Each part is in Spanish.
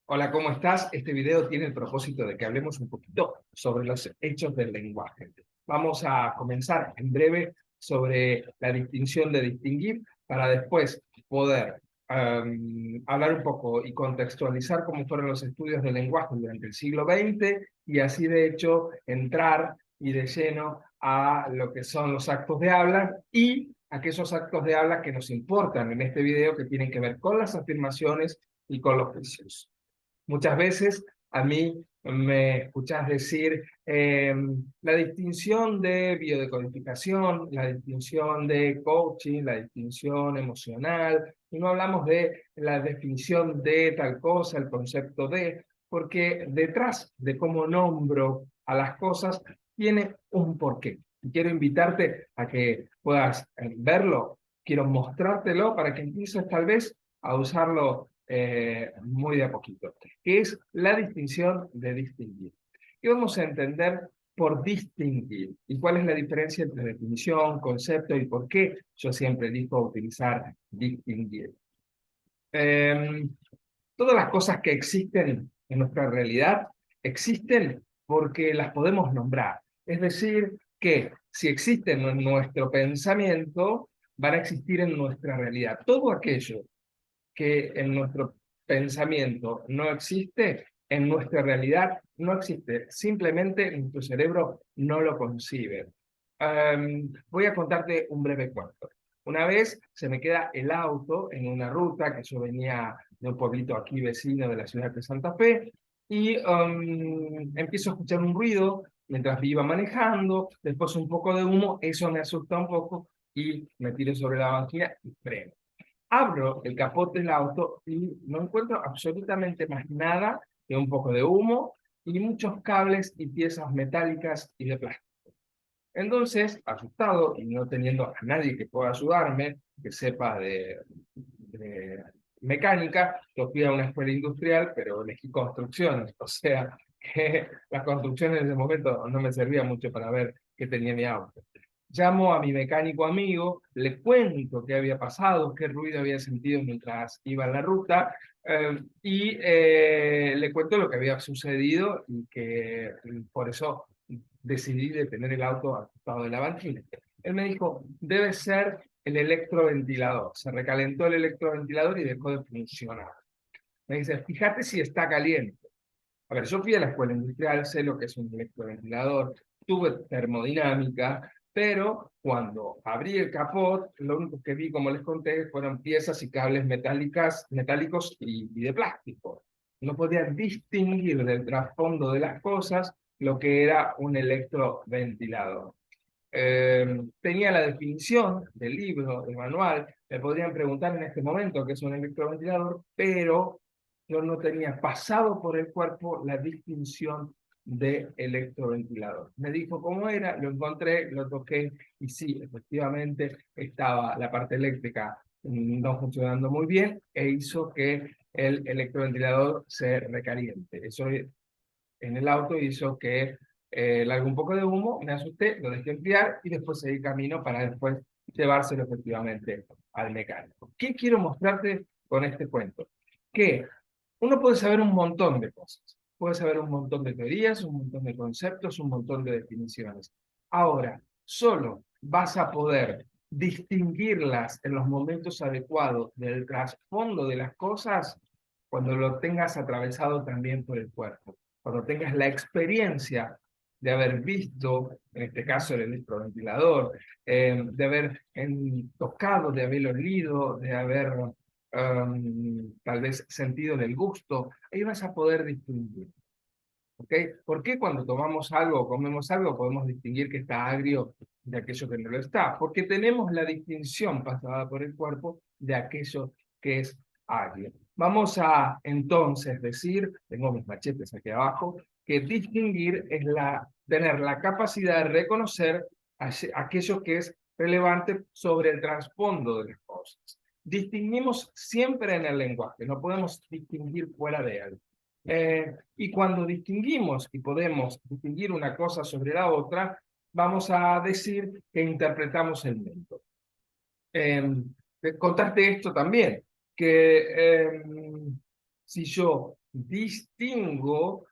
Hola, ¿cómo estás? Este video tiene el propósito de que hablemos un poquito sobre los hechos del lenguaje. Vamos a comenzar en breve sobre la distinción de distinguir para después poder hablar un poco y contextualizar cómo fueron los estudios del lenguaje durante el siglo XX y así de hecho entrar y de lleno a lo que son los actos de habla y aquellos actos de habla que nos importan en este video que tienen que ver con las afirmaciones y con los juicios. Muchas veces a mí me escuchás decir la distinción de biodecodificación, la distinción de coaching, la distinción emocional, y no hablamos de la definición de tal cosa, el concepto de, porque detrás de cómo nombro a las cosas tiene un porqué. Y quiero invitarte a que puedas verlo, quiero mostrártelo para que empieces tal vez a usarlo muy de a poquito, que es la distinción de distinguir. ¿Qué vamos a entender por distinguir? ¿Y cuál es la diferencia entre definición, concepto y por qué yo siempre elijo utilizar distinguir? Eh, Todas las cosas que existen en nuestra realidad existen porque las podemos nombrar. Es decir, que si existen en nuestro pensamiento, van a existir en nuestra realidad. Todo aquello que en nuestro pensamiento no existe, en nuestra realidad no existe. Simplemente nuestro cerebro no lo concibe. Voy a contarte un breve cuento. Una vez se me queda el auto en una ruta que yo venía de un pueblito aquí vecino de la ciudad de Santa Fe y empiezo a escuchar un ruido mientras iba manejando, después un poco de humo, eso me asusta un poco y me tiro sobre la banquina y freno. Abro el capot del auto y no encuentro absolutamente más nada que un poco de humo y muchos cables y piezas metálicas y de plástico. Entonces, asustado y no teniendo a nadie que pueda ayudarme, que sepa de mecánica, yo fui a una escuela industrial, pero elegí construcciones, o sea, que las construcciones en ese momento no me servían mucho para ver qué tenía mi auto. Llamo a mi mecánico amigo, le cuento qué había pasado, qué ruido había sentido mientras iba en la ruta, le cuento lo que había sucedido y que por eso decidí detener el auto al costado de la banquina. Él me dijo, debe ser el electroventilador. Se recalentó el electroventilador y dejó de funcionar. Me dice, fíjate si está caliente. A ver, yo fui a la escuela industrial, sé lo que es un electroventilador, tuve termodinámica, pero cuando abrí el capot, lo único que vi, como les conté, fueron piezas y cables metálicos y de plástico. No podía distinguir del trasfondo de las cosas lo que era un electroventilador. Tenía la definición del libro, del manual, me podrían preguntar en este momento qué es un electroventilador, pero yo no tenía pasado por el cuerpo la distinción de electroventilador. Me dijo cómo era, lo encontré, lo toqué y sí, efectivamente estaba la parte eléctrica no funcionando muy bien e hizo que el electroventilador se recaliente. Eso en el auto hizo que largue un poco de humo, me asusté, lo dejé enfriar y después seguí camino para después llevárselo efectivamente al mecánico. ¿Qué quiero mostrarte con este cuento? Que uno puede saber un montón de cosas, puede saber un montón de teorías, un montón de conceptos, un montón de definiciones. Ahora, solo vas a poder distinguirlas en los momentos adecuados del trasfondo de las cosas cuando lo tengas atravesado también por el cuerpo, cuando tengas la experiencia de haber visto, en este caso el electroventilador, de haber tocado, de haber olido, de haber tal vez sentido en el gusto, ahí vas a poder distinguir. ¿Ok? ¿Por qué cuando tomamos algo o comemos algo podemos distinguir que está agrio de aquello que no lo está? Porque tenemos la distinción pasada por el cuerpo de aquello que es agrio. Vamos a entonces decir, tengo mis machetes aquí abajo, que distinguir es tener la capacidad de reconocer aquello que es relevante sobre el trasfondo de las cosas. Distinguimos siempre en el lenguaje, no podemos distinguir fuera de él. Y cuando distinguimos y podemos distinguir una cosa sobre la otra, vamos a decir que interpretamos el mundo. Contarte esto también, que si yo distingo,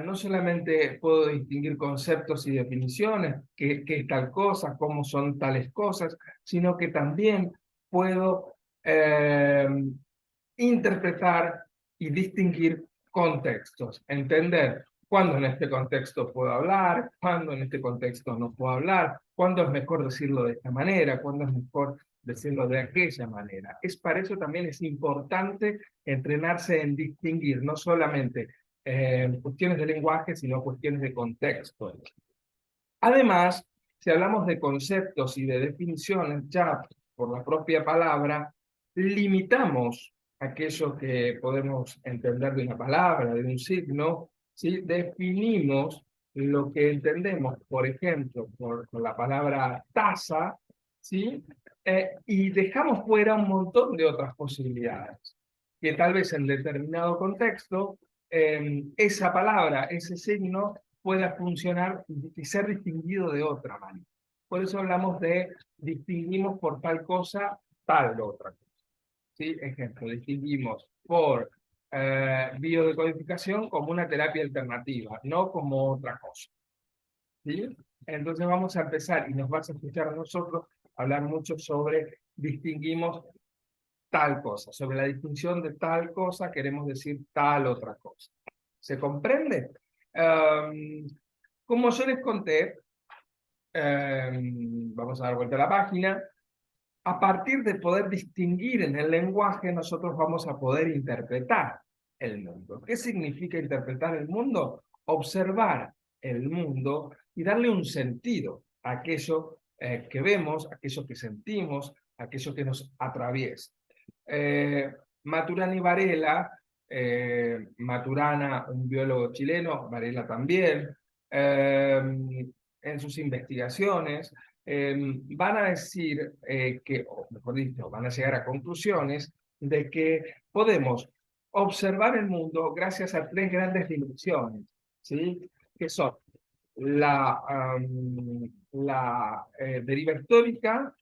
no solamente puedo distinguir conceptos y definiciones, qué es tal cosa, cómo son tales cosas, sino que también puedo interpretar y distinguir contextos, entender cuándo en este contexto puedo hablar, cuándo en este contexto no puedo hablar, cuándo es mejor decirlo de esta manera, cuándo es mejor decirlo de aquella manera. Para eso también es importante entrenarse en distinguir no solamente cuestiones de lenguaje, sino cuestiones de contexto. Además, si hablamos de conceptos y de definiciones, ya por la propia palabra, limitamos aquello que podemos entender de una palabra, de un signo, ¿sí? Definimos lo que entendemos, por ejemplo, por la palabra taza, ¿sí? Y dejamos fuera un montón de otras posibilidades, que tal vez en determinado contexto, esa palabra, ese signo, pueda funcionar y ser distinguido de otra manera. Por eso hablamos de distinguimos por tal cosa, tal otra cosa. ¿Sí? Ejemplo, distinguimos por biodecodificación como una terapia alternativa, no como otra cosa. ¿Sí? Entonces vamos a empezar y nos vas a escuchar a nosotros hablar mucho sobre distinguimos tal cosa. Sobre la distinción de tal cosa queremos decir tal otra cosa. ¿Se comprende? Como yo les conté, vamos a dar vuelta a la página, a partir de poder distinguir en el lenguaje, nosotros vamos a poder interpretar el mundo. ¿Qué significa interpretar el mundo? Observar el mundo y darle un sentido a aquello que vemos, a aquello que sentimos, a aquello que nos atraviesa. Maturana y Varela, Maturana, un biólogo chileno, Varela también, en sus investigaciones, van a decir que, o mejor dicho, van a llegar a conclusiones de que podemos observar el mundo gracias a tres grandes dimensiones, ¿sí? Que son la deriva histórica,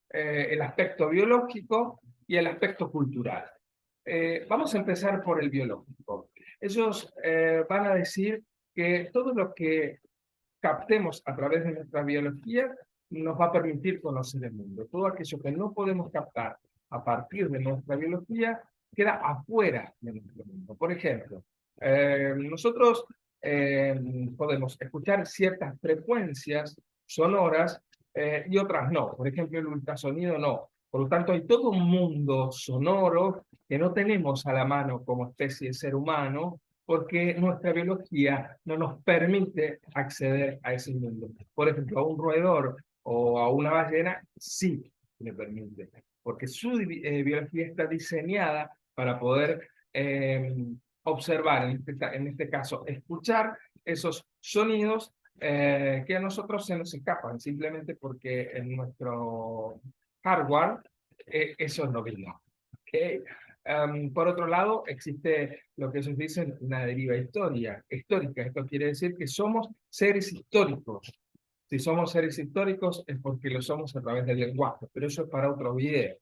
el aspecto biológico y el aspecto cultural. Vamos a empezar por el biológico. Ellos van a decir que todo lo que captemos a través de nuestra biología nos va a permitir conocer el mundo. Todo aquello que no podemos captar a partir de nuestra biología queda afuera de nuestro mundo. Por ejemplo, nosotros podemos escuchar ciertas frecuencias sonoras y otras no. Por ejemplo, el ultrasonido no. Por lo tanto, hay todo un mundo sonoro que no tenemos a la mano como especie de ser humano, porque nuestra biología no nos permite acceder a ese mundo. Por ejemplo, a un roedor o a una ballena sí le permite, porque su biología está diseñada para poder observar, en este caso, escuchar esos sonidos que a nosotros se nos escapan, simplemente porque en nuestro hardware eso no vino. ¿Okay? Por otro lado, existe lo que ellos dicen una deriva histórica. Esto quiere decir que somos seres históricos. Si somos seres históricos es porque lo somos a través del lenguaje, pero eso es para otro video.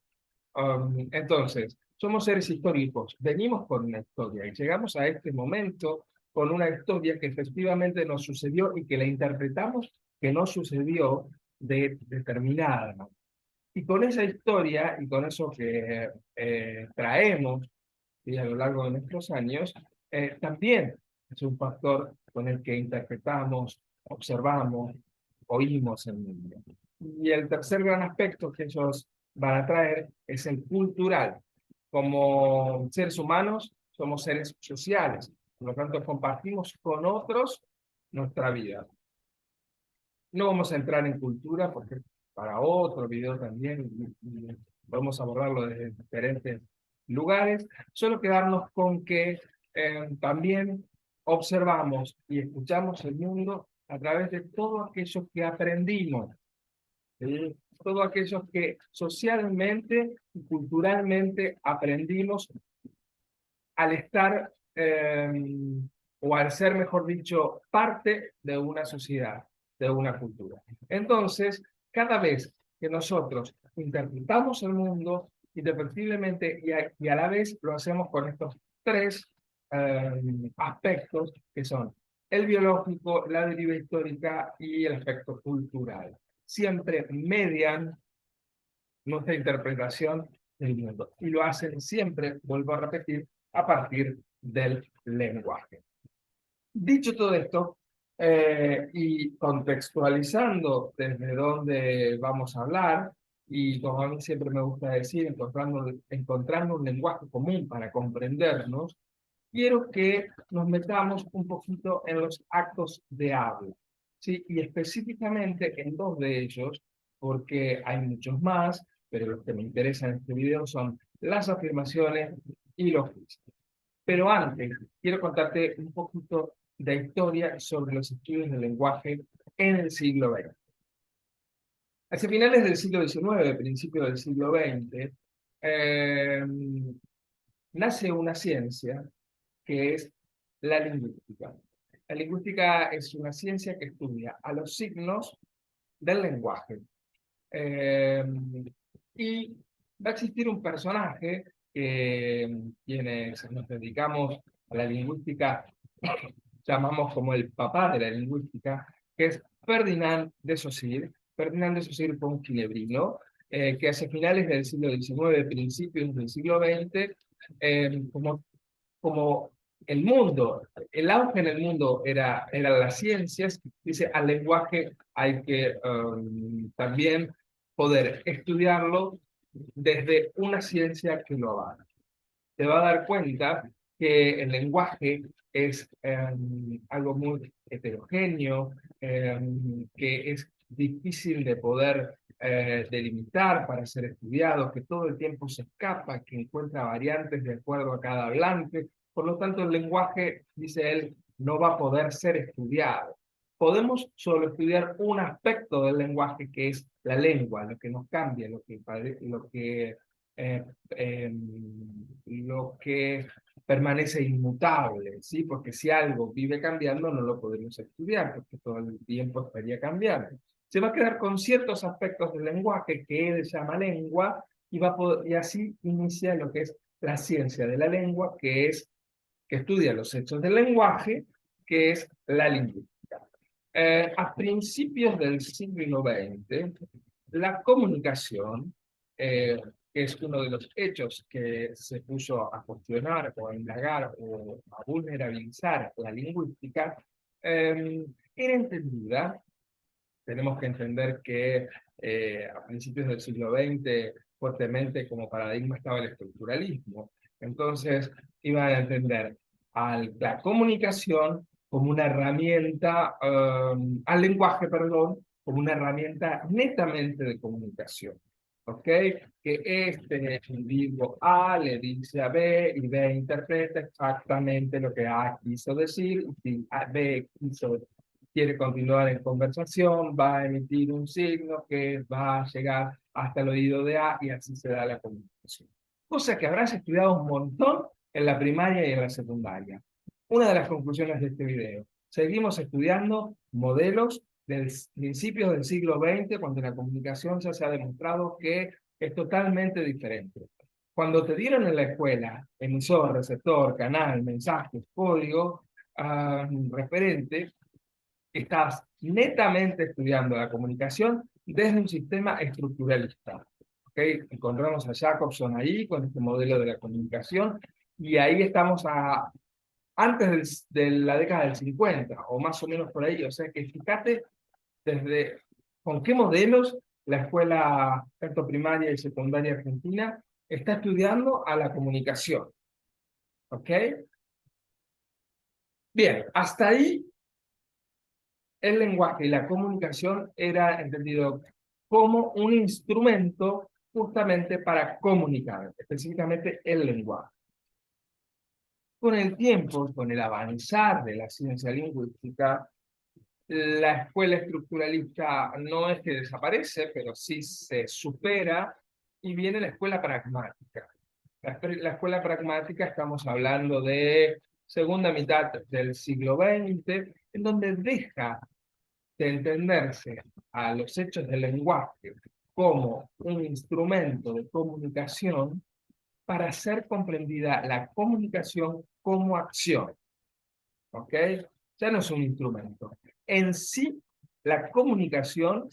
Entonces, somos seres históricos, venimos con una historia y llegamos a este momento con una historia que efectivamente nos sucedió y que la interpretamos que no sucedió de determinada manera. Y con esa historia y con eso que traemos y a lo largo de nuestros años, también es un factor con el que interpretamos, observamos, oímos el mundo. Y el tercer gran aspecto que ellos van a traer es el cultural. Como seres humanos, somos seres sociales, por lo tanto compartimos con otros nuestra vida. No vamos a entrar en cultura porque para otro video también podemos abordarlo desde diferentes lugares, solo quedarnos con que también observamos y escuchamos el mundo a través de todo aquello que aprendimos, ¿sí? Todo aquello que socialmente y culturalmente aprendimos al estar o al ser, mejor dicho, parte de una sociedad, de una cultura. Entonces, cada vez que nosotros interpretamos el mundo, indefectiblemente y a la vez lo hacemos con estos tres aspectos que son el biológico, la deriva histórica y el aspecto cultural. Siempre median nuestra interpretación del mundo. Y lo hacen siempre, vuelvo a repetir, a partir del lenguaje. Dicho todo esto, y contextualizando desde dónde vamos a hablar, y como a mí siempre me gusta decir, encontrando un lenguaje común para comprendernos, quiero que nos metamos un poquito en los actos de habla, ¿sí? Y específicamente en dos de ellos, porque hay muchos más, pero los que me interesan en este video son las afirmaciones y los juicios. Pero antes, quiero contarte un poquito de historia sobre los estudios del lenguaje en el siglo XX. Hacia finales del siglo XIX, principios del siglo XX, eh, nace una ciencia que es la lingüística. La lingüística es una ciencia que estudia a los signos del lenguaje. Eh, y va a existir un personaje que quienes nos dedicamos a la lingüística llamamos como el papá de la lingüística, que es Ferdinand de Saussure. Ferdinand de Saussure fue un ginebrino que hacia finales del siglo XIX, principios del siglo XX, como el mundo, el auge en el mundo era las ciencias, dice, al lenguaje hay que también poder estudiarlo desde una ciencia que lo avala. Te va a dar cuenta que el lenguaje es algo muy heterogéneo, que es difícil de poder delimitar para ser estudiado, que todo el tiempo se escapa, que encuentra variantes de acuerdo a cada hablante. Por lo tanto, el lenguaje, dice él, no va a poder ser estudiado. Podemos solo estudiar un aspecto del lenguaje que es la lengua, lo que nos cambia, eh, eh, lo que permanece inmutable, ¿sí? Porque si algo vive cambiando, no lo podemos estudiar, porque todo el tiempo estaría cambiando. Se va a quedar con ciertos aspectos del lenguaje que él llama lengua, y así inicia lo que es la ciencia de la lengua, que estudia los hechos del lenguaje, que es la lingüística. A principios del siglo XX, la comunicación, que es uno de los hechos que se puso a cuestionar o a indagar o a vulnerabilizar la lingüística, era entendida. Tenemos que entender que a principios del siglo XX, fuertemente como paradigma estaba el estructuralismo. Entonces, iban a entender a la comunicación como una herramienta, al lenguaje, perdón, como una herramienta netamente de comunicación. ¿Ok? Que este individuo A le dice a B y B interpreta exactamente lo que A quiso decir, y si B quiere continuar en conversación, va a emitir un signo que va a llegar hasta el oído de A y así se da la comunicación. Cosa que habrás estudiado un montón en la primaria y en la secundaria. Una de las conclusiones de este video. Seguimos estudiando modelos del principios del siglo XX, cuando la comunicación ya se ha demostrado que es totalmente diferente. Cuando te dieron en la escuela emisor, receptor, canal, mensajes, código, referente, estás netamente estudiando la comunicación desde un sistema estructuralista. ¿Okay? Encontramos a Jacobson ahí con este modelo de la comunicación, y ahí estamos antes de la década del 50 o más o menos por ahí. O sea que fíjate desde con qué modelos la escuela tanto primaria y secundaria argentina está estudiando a la comunicación. ¿Ok? Bien, hasta ahí el lenguaje y la comunicación era entendido como un instrumento justamente para comunicar, específicamente el lenguaje. Con el tiempo, con el avanzar de la ciencia lingüística, la escuela estructuralista no es que desaparece, pero sí se supera, y viene la escuela pragmática. La escuela pragmática, estamos hablando de segunda mitad del siglo XX, en donde deja de entenderse a los hechos del lenguaje como un instrumento de comunicación para ser comprendida la comunicación como acción, ¿ok? Ya no es un instrumento. En sí, la comunicación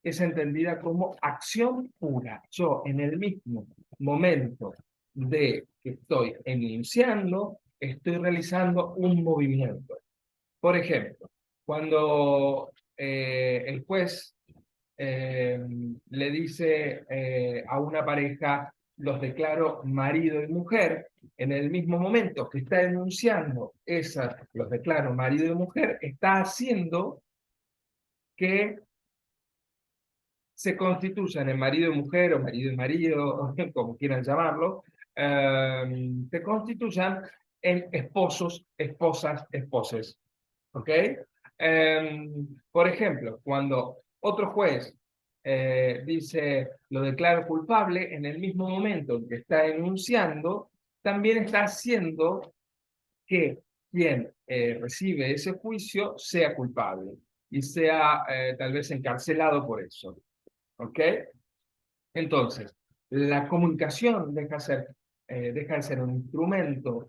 es entendida como acción pura. Yo, en el mismo momento de que estoy enunciando, estoy realizando un movimiento. Por ejemplo, cuando el juez le dice a una pareja, los declaro marido y mujer, en el mismo momento que está enunciando los declaro marido y mujer, está haciendo que se constituyan en marido y mujer, o marido y marido, como quieran llamarlo, se constituyan en esposos, esposas, esposes. ¿Ok? Por ejemplo, cuando otro juez dice lo declaro culpable, en el mismo momento en que está enunciando, también está haciendo que quien recibe ese juicio sea culpable y sea tal vez encarcelado por eso. ¿Ok? Entonces, la comunicación deja de ser un instrumento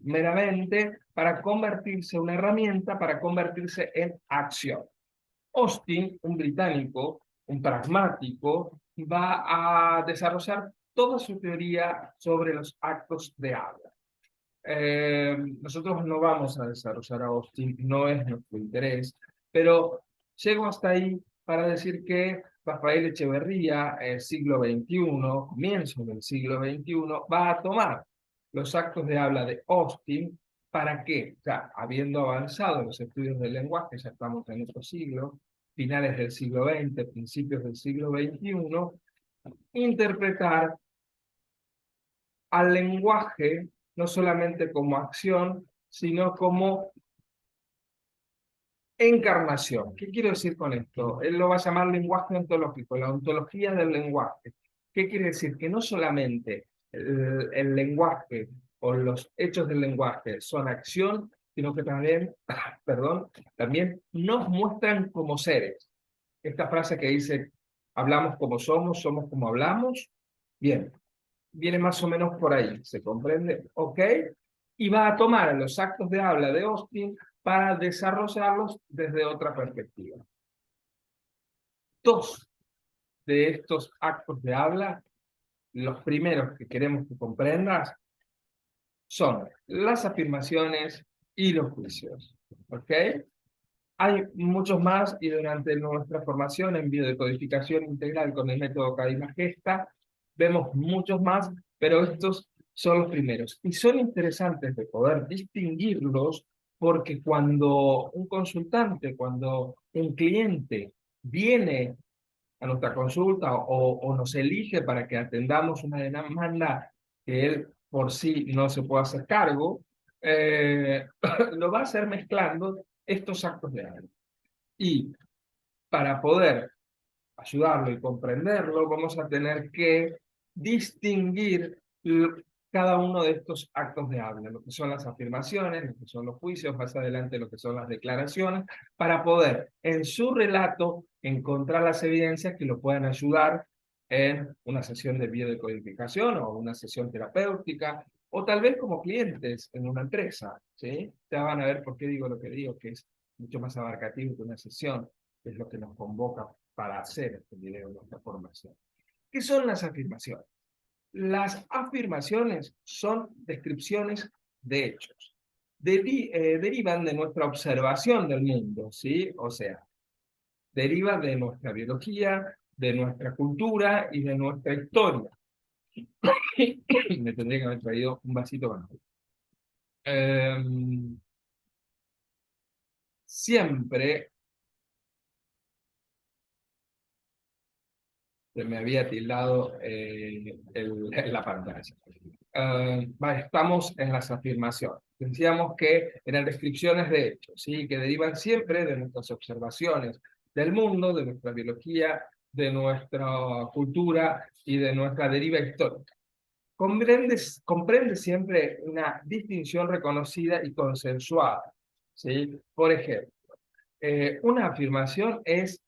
meramente para convertirse en una herramienta, para convertirse en acción. Austin, un británico, un pragmático, va a desarrollar toda su teoría sobre los actos de habla. Nosotros no vamos a desarrollar a Austin, no es nuestro interés, pero llego hasta ahí para decir que Rafael Echeverría, siglo XXI, comienzo del siglo XXI, va a tomar los actos de habla de Austin para que, ya habiendo avanzado los estudios del lenguaje, ya estamos en otro siglo, finales del siglo XX, principios del siglo XXI, interpretar al lenguaje no solamente como acción, sino como encarnación. ¿Qué quiero decir con esto? Él lo va a llamar lenguaje ontológico, la ontología del lenguaje. ¿Qué quiere decir? Que no solamente el lenguaje o los hechos del lenguaje son acción, sino que también, perdón, también nos muestran como seres. Esta frase que dice, hablamos como somos como hablamos, bien, viene más o menos por ahí, ¿se comprende? ¿Ok? Y va a tomar los actos de habla de Austin para desarrollarlos desde otra perspectiva. Dos de estos actos de habla, los primeros que queremos que comprendas, son las afirmaciones y los juicios. ¿Ok? Hay muchos más y durante nuestra formación en biodecodificación integral con el método Cadena-Gesta vemos muchos más, pero estos son los primeros. Y son interesantes de poder distinguirlos porque cuando un consultante, cuando un cliente viene a nuestra consulta o nos elige para que atendamos una demanda que él por sí no se puede hacer cargo, lo va a hacer mezclando estos actos de habla. Y para poder ayudarlo y comprenderlo, vamos a tener que distinguir cada uno de estos actos de habla, lo que son las afirmaciones, lo que son los juicios, más adelante lo que son las declaraciones, para poder en su relato encontrar las evidencias que lo puedan ayudar en una sesión de biodecodificación o una sesión terapéutica, o tal vez como clientes en una empresa, ¿sí? Ya van a ver por qué digo lo que digo, que es mucho más abarcativo que una sesión, que es lo que nos convoca para hacer este video, nuestra formación. ¿Qué son las afirmaciones? Las afirmaciones son descripciones de hechos. Derivan de nuestra observación del mundo, ¿sí? O sea, deriva de nuestra biología, de nuestra cultura y de nuestra historia. Me tendría que haber traído un vasito con agua. Siempre se me había tildado la pantalla. Estamos en las afirmaciones. Decíamos que eran descripciones de hechos, ¿sí? Que derivan siempre de nuestras observaciones del mundo, de nuestra biología, de nuestra cultura y de nuestra deriva histórica. Comprende siempre una distinción reconocida y consensuada, ¿sí? Por ejemplo, una afirmación es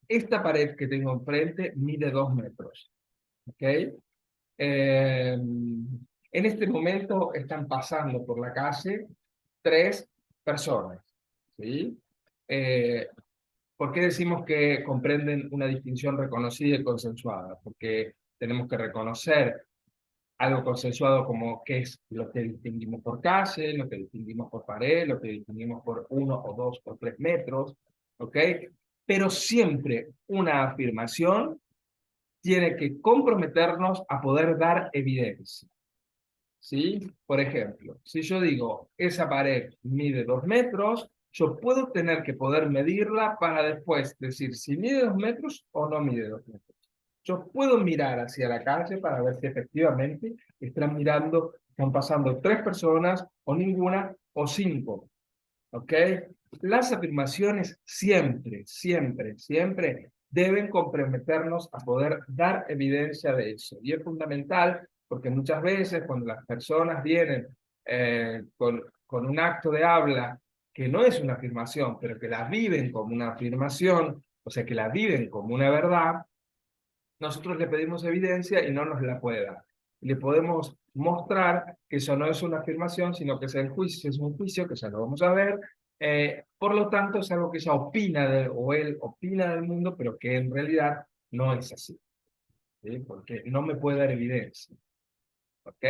esta pared que tengo enfrente mide 2 metros, ¿ok? En este momento están pasando por la calle tres personas, ¿sí? Eh, ¿Por qué decimos que comprenden una distinción reconocida y consensuada? Porque tenemos que reconocer algo consensuado como qué es lo que distinguimos por calle, lo que distinguimos por pared, lo que distinguimos por 1 o 2 o 3 metros, ¿ok? Pero siempre una afirmación tiene que comprometernos a poder dar evidencia, ¿sí? Por ejemplo, si yo digo, esa pared mide 2 metros, yo puedo tener que poder medirla para después decir si mide 2 metros o no mide 2 metros. Yo puedo mirar hacia la calle para ver si efectivamente están mirando, están pasando 3 personas o ninguna o 5. ¿Ok? Las afirmaciones siempre, siempre, siempre deben comprometernos a poder dar evidencia de eso. Y es fundamental porque muchas veces cuando las personas vienen con un acto de habla que no es una afirmación, pero que la viven como una afirmación, o sea, que la viven como una verdad, nosotros le pedimos evidencia y no nos la puede dar. Le podemos mostrar que eso no es una afirmación, sino que es el juicio, es un juicio que ya lo vamos a ver. Por lo tanto, es algo que ella opina o él opina del mundo, pero que en realidad no es así, ¿sí? Porque no me puede dar evidencia. ¿Ok?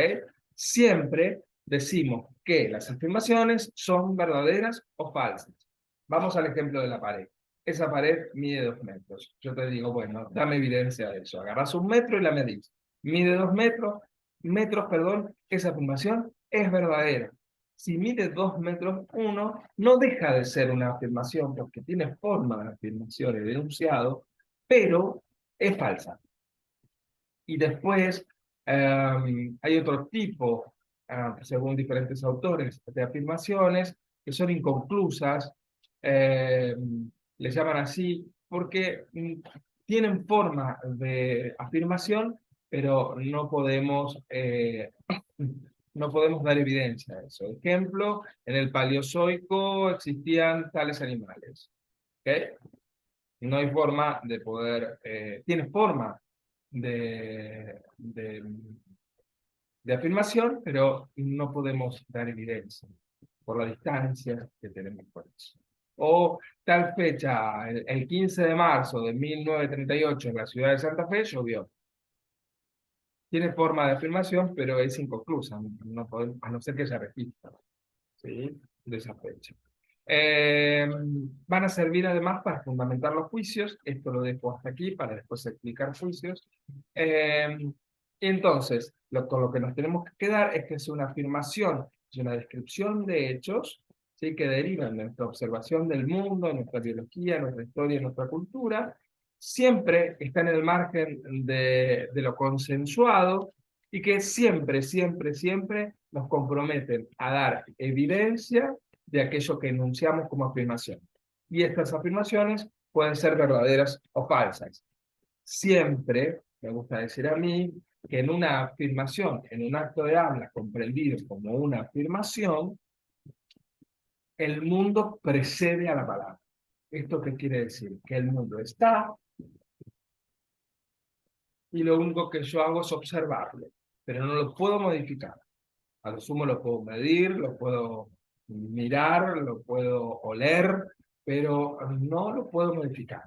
Siempre decimos que las afirmaciones son verdaderas o falsas. Vamos al ejemplo de la pared. Esa pared mide 2 metros. Yo te digo, bueno, dame evidencia de eso. Agarras 1 metro y la medís. Mide 2 metros, perdón, esa afirmación es verdadera. Si mide 2 metros uno, no deja de ser una afirmación porque tiene forma de afirmación y de enunciado, pero es falsa. Y después hay otro tipo, según diferentes autores, de afirmaciones que son inconclusas, eh, les llaman así porque tienen forma de afirmación, pero no podemos dar evidencia de eso. Ejemplo, en el Paleozoico existían tales animales. ¿Ok? No hay forma de poder, tiene forma de afirmación, pero no podemos dar evidencia por la distancia que tenemos por eso. O tal fecha, el 15 de marzo de 1938 en la ciudad de Santa Fe llovió. Tiene forma de afirmación, pero es inconclusa, no podemos, a no ser que se registre, ¿sí? De esa fecha. Eh, Van a servir además para fundamentar los juicios. Esto lo dejo hasta aquí para después explicar juicios. Eh, entonces, con lo que nos tenemos que quedar es que es una afirmación, es una descripción de hechos, ¿sí? Que derivan de nuestra observación del mundo, de nuestra biología, nuestra historia, nuestra cultura. Siempre está en el margen de lo consensuado y que siempre, siempre, siempre nos comprometen a dar evidencia de aquello que enunciamos como afirmación. Y estas afirmaciones pueden ser verdaderas o falsas. Siempre, me gusta decir a mí, que en una afirmación, en un acto de habla comprendido como una afirmación, el mundo precede a la palabra. ¿Esto qué quiere decir? Que el mundo está y lo único que yo hago es observarlo, pero no lo puedo modificar. A lo sumo lo puedo medir, lo puedo mirar, lo puedo oler, pero no lo puedo modificar.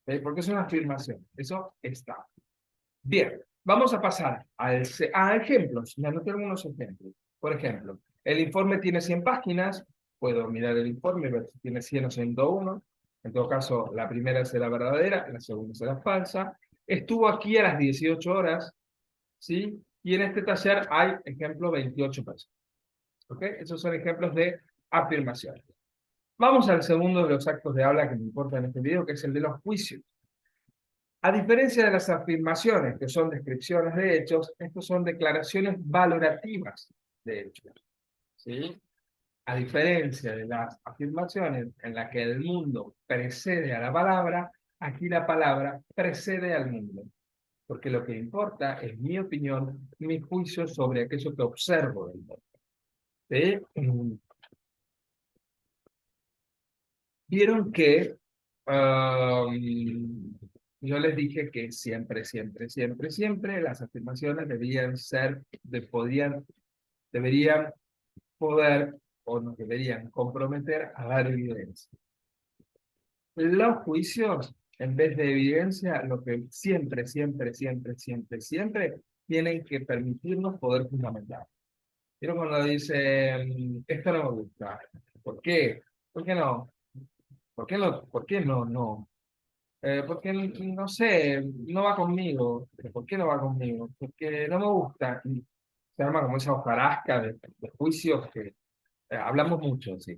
¿Ok? Porque es una afirmación. Eso está. Bien, vamos a pasar a ejemplos. Me anoté algunos ejemplos. Por ejemplo, el informe tiene 100 páginas. Puedo mirar el informe y ver si tiene 100 o 101. En todo caso, la primera será verdadera, la segunda será falsa. Estuvo aquí a las 18 horas, ¿sí? Y en este taller hay, ejemplo, 28 personas. ¿Ok? Esos son ejemplos de afirmaciones. Vamos al segundo de los actos de habla que me importa en este video, que es el de los juicios. A diferencia de las afirmaciones, que son descripciones de hechos, estos son declaraciones valorativas de hechos, ¿sí? A diferencia de las afirmaciones en las que el mundo precede a la palabra, aquí la palabra precede al mundo, porque lo que importa es mi opinión, mi juicio sobre aquello que observo del mundo. ¿Sí? Vieron que Yo les dije que siempre, siempre, siempre, siempre las afirmaciones deberían ser, deberían poder o nos deberían comprometer a dar evidencia. Los juicios, en vez de evidencia, lo que siempre, siempre, siempre, siempre, siempre tienen que permitirnos poder fundamentar. Pero cuando dicen, esto no me gusta, ¿por qué? ¿Por qué no? ¿Por qué no? ¿Por qué no? No. Porque no sé, no va conmigo. ¿Por qué no va conmigo? Porque no me gusta. Y se arma como esa hojarasca de juicios que hablamos mucho, sí.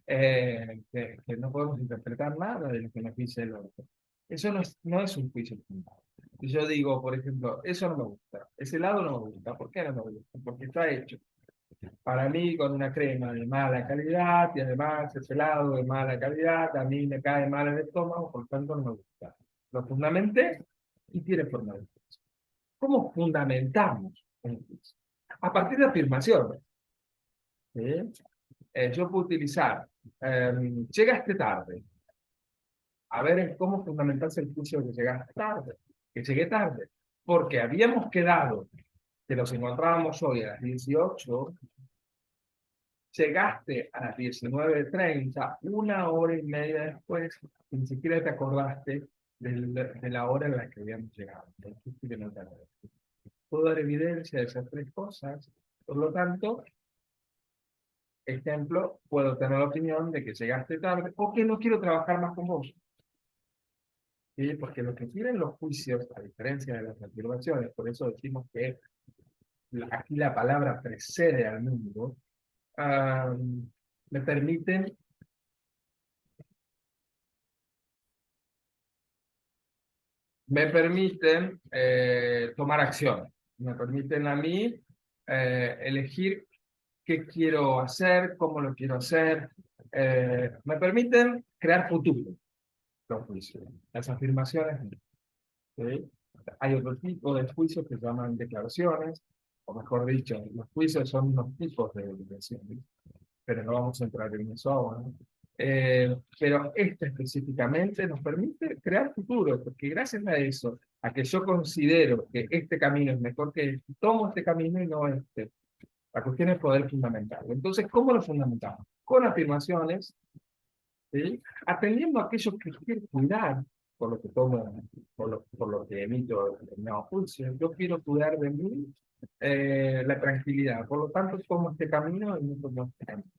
Que no podemos interpretar nada de lo que nos dice el otro. Eso no es un juicio fundado. Si yo digo, por ejemplo, eso no me gusta, ese lado no me gusta, ¿por qué no me gusta? Porque está hecho para mí con una crema de mala calidad y además ese helado de mala calidad, a mí me cae mal el estómago, por lo tanto no me gusta. Lo fundamenté y tiene forma de juicio. ¿Cómo fundamentamos un juicio? A partir de afirmaciones. ¿Sí? Yo puedo utilizar, llegaste tarde, a ver cómo fundamentarse el juicio de que llegaste tarde, que llegué tarde, porque habíamos quedado que nos encontrábamos hoy a las 18. Llegaste a las 19:30, una hora y media después, y ni siquiera te acordaste de la hora en la que habíamos llegado. Dijiste que no te acordaste. Puedo dar evidencia de esas tres cosas. Por lo tanto, ejemplo, puedo tener la opinión de que llegaste tarde o que no quiero trabajar más con vos. ¿Sí? Porque lo que tienen los juicios, a diferencia de las afirmaciones, por eso decimos que aquí la palabra precede al mundo, ah, me permiten tomar acción, me permiten a mí elegir qué quiero hacer, cómo lo quiero hacer, me permiten crear futuro, los juicios, las afirmaciones. ¿Sí? Hay otro tipo de juicios que se llaman declaraciones, o mejor dicho, los juicios son unos tipos de declaraciones, pero no vamos a entrar en eso ahora. Pero este específicamente nos permite crear futuro, porque gracias a eso, a que yo considero que este camino es mejor que este, tomo este camino y no este. La cuestión es poder fundamentarlo. Entonces, ¿cómo lo fundamentamos? Con afirmaciones, ¿sí? Atendiendo a aquellos que quiero cuidar, por lo que tomo, por lo que emito determinado juicio. Yo quiero cuidar de mí la tranquilidad. Por lo tanto, tomo este camino y no tomo este camino.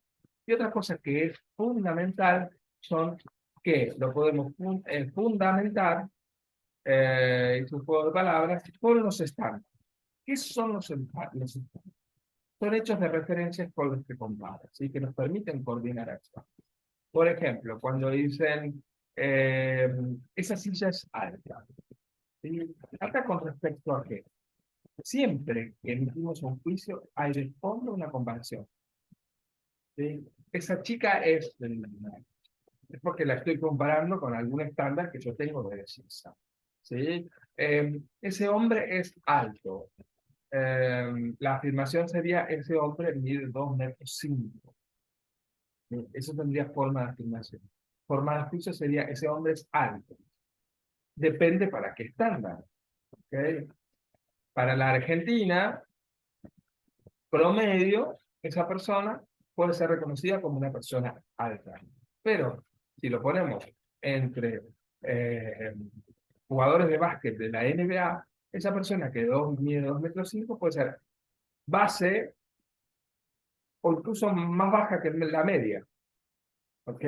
Y otra cosa que es fundamental son que lo podemos fundamentar, es un juego de palabras, con los estándares. ¿Qué son los estándares? Son hechos de referencia con los que comparan, ¿sí? Que nos permiten coordinar acciones. Por ejemplo, cuando dicen, eh, esa silla es alta. ¿Sí? ¿Alta con respecto a qué? Siempre que emitimos un juicio hay de fondo una comparación. ¿Sí? Esa chica es porque la estoy comparando con algún estándar que yo tengo de belleza. ¿Sí? Ese hombre es alto. La afirmación sería, ese hombre mide 2,5 metros. Eso tendría forma de afirmación. Forma de juicio sería, ese hombre es alto. Depende para qué estándar. ¿Okay? Para la Argentina, promedio, esa persona puede ser reconocida como una persona alta. Pero si lo ponemos entre eh, jugadores de básquet de la NBA, esa persona que mide 2,5 metros puede ser base o incluso más baja que la media. ¿Ok?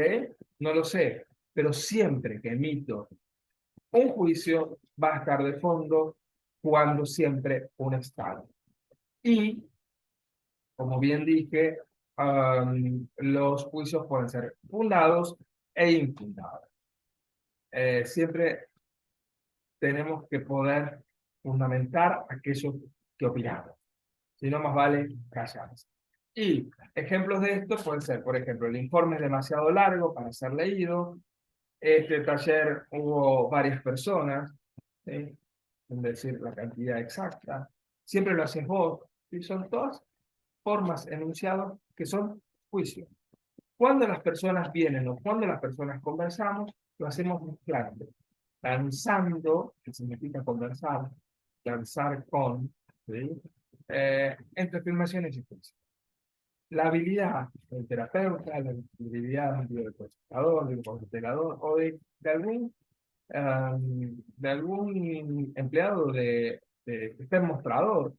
No lo sé, pero siempre que emito un juicio va a estar de fondo jugando siempre un estado. Y, como bien dije, los juicios pueden ser fundados e infundados. Siempre tenemos que poder fundamentar aquello que opinamos. Si no, más vale callarse. Y ejemplos de esto pueden ser, por ejemplo, el informe es demasiado largo para ser leído. Este taller hubo varias personas, ¿sí? Es decir, la cantidad exacta. Siempre lo haces vos. Y son todas formas enunciadas que son juicios. Cuando las personas vienen o cuando las personas conversamos, lo hacemos mezclando. danzando, que significa conversar, danzar con, ¿sí? Entre afirmaciones y juicios. La habilidad del terapeuta, la habilidad del consultador, del constelador o de algún empleado que esté en mostrador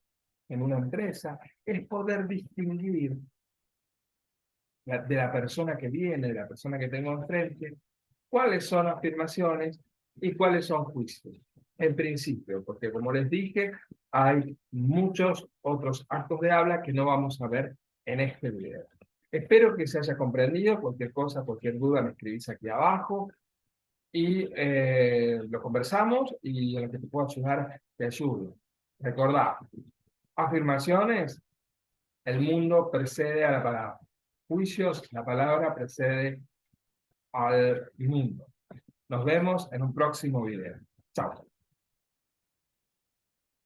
en una empresa, es poder distinguir de la persona que viene, de la persona que tengo enfrente, cuáles son afirmaciones y cuáles son juicios. En principio, porque como les dije, hay muchos otros actos de habla que no vamos a ver en este video. Espero que se haya comprendido. Cualquier cosa, cualquier duda, me escribís aquí abajo y lo conversamos, y en lo que te pueda ayudar, te ayudo. Recordá, afirmaciones: el mundo precede a la palabra. Juicios: la palabra precede al mundo. Nos vemos en un próximo video. Chao.